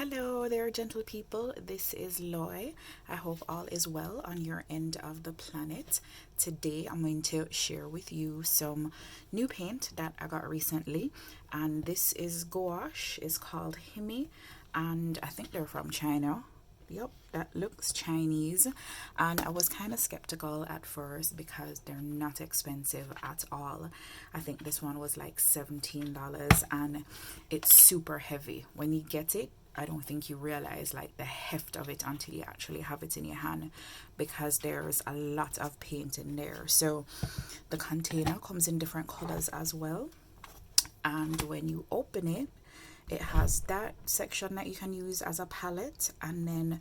Hello there, gentle people. This is Loy. I hope all is well on your end of the planet. Today I'm going to share with you some new paint that I got recently, and this is gouache. It's called Himi, and I think they're from China. Yep, that looks Chinese, and I was kind of skeptical at first because they're not expensive at all. I think this one was like $17, and it's super heavy. When you get it, I don't think you realize like the heft of it until you actually have it in your hand, because there's a lot of paint in there. So the container comes in different colors as well, and when you open it, it has that section that you can use as a palette, and then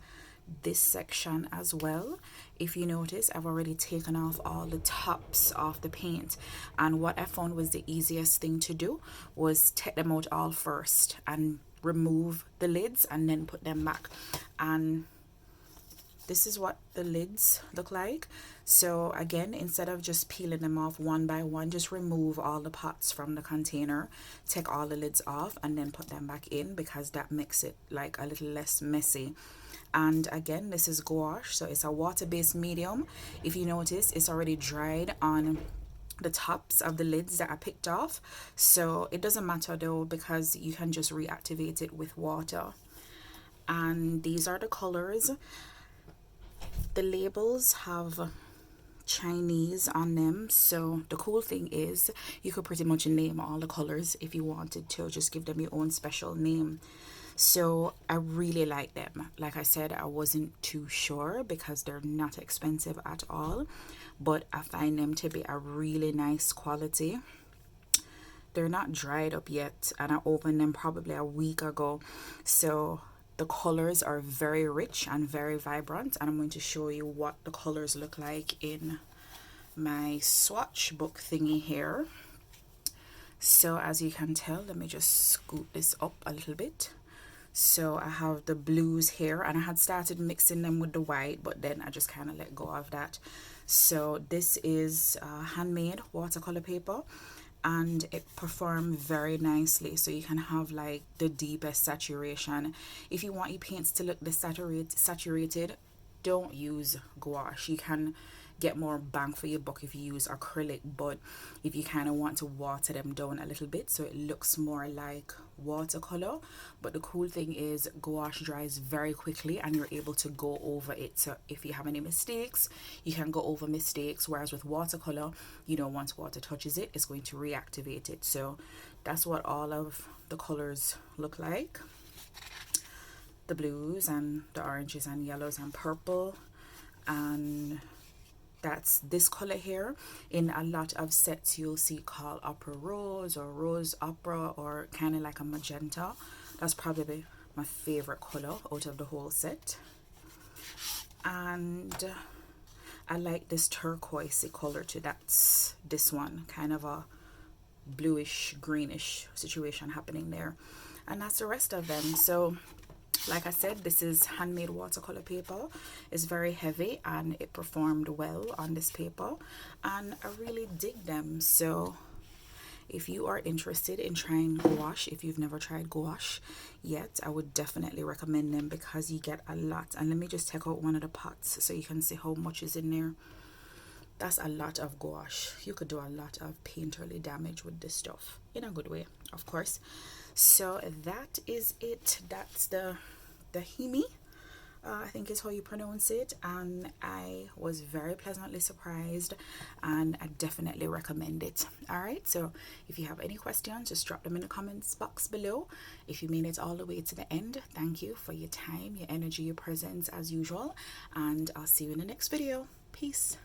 this section as well. If you notice, I've already taken off all the tops of the paint, and what I found was the easiest thing to do was take them out all first and remove the lids and then put them back. And this is what the lids look like. So again, instead of just peeling them off one by one, just remove all the pots from the container, take all the lids off, and then put them back in, because that makes it like a little less messy. And again, this is gouache, so it's a water-based medium. If you notice, it's already dried on the tops of the lids that I picked off, so it doesn't matter though, because you can just reactivate it with water. And these are the colors. The labels have Chinese on them, so the cool thing is you could pretty much name all the colors if you wanted to, just give them your own special name. So I really like them. Like I said, I wasn't too sure because they're not expensive at all, but I find them to be a really nice quality. They're not dried up yet, and I opened them probably a week ago, so the colors are very rich and very vibrant, and I'm going to show you what the colors look like in my swatch book thingy here. So as you can tell, let me just scoot this up a little bit. So I have the blues here, and I had started mixing them with the white, but then I just kind of let go of that. So this is handmade watercolor paper, and it performed very nicely. So you can have like the deepest saturation. If you want your paints to look the saturated, don't use gouache. You can get more bang for your buck if you use acrylic, but if you kind of want to water them down a little bit so it looks more like watercolor. But the cool thing is gouache dries very quickly, and you're able to go over it. So if you have any mistakes, you can go over mistakes, whereas with watercolor, you know, once water touches it, it's going to reactivate it. So that's what all of the colors look like: the blues and the oranges and yellows and purple. And that's this color here. In a lot of sets you'll see called opera rose or rose opera, or kind of like a magenta. That's probably my favorite color out of the whole set. And I like this turquoisey color too. That's this one, kind of a bluish greenish situation happening there. And that's the rest of them. So like I said, this is handmade watercolor paper. It's very heavy, and it performed well on this paper, and I really dig them. So if you are interested in trying gouache, if you've never tried gouache yet, I would definitely recommend them, because you get a lot. And let me just take out one of the pots so you can see how much is in there. That's a lot of gouache. You could do a lot of painterly damage with this stuff, in a good way, of course. So that is it. That's the Himi, I think is how you pronounce it, and I was very pleasantly surprised, and I definitely recommend it. All right, so if you have any questions, just drop them in the comments box below. If you made it all the way to the end, thank you for your time, your energy, your presence as usual, and I'll see you in the next video. Peace.